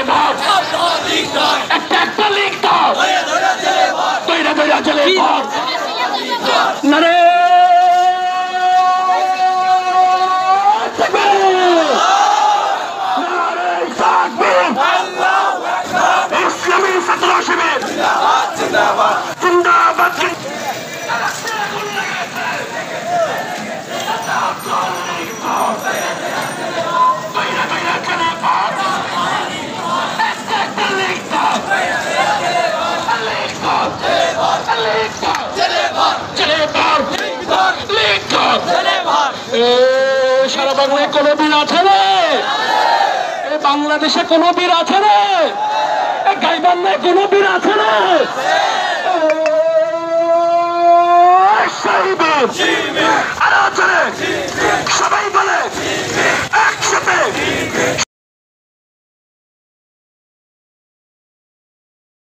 ভাব একটা লিখ দাও তৈরা তৈরা চলে ভাব নারে ইসলামী ছাত্র শিবির জিন্দাবাদ সারা বাংলায় কোন বীর আছে রে? বাংলাদেশে কোন বীর আছে রে? গাইবান্ধায় কোন বীর আছে রে? সবাই বলে একসাথে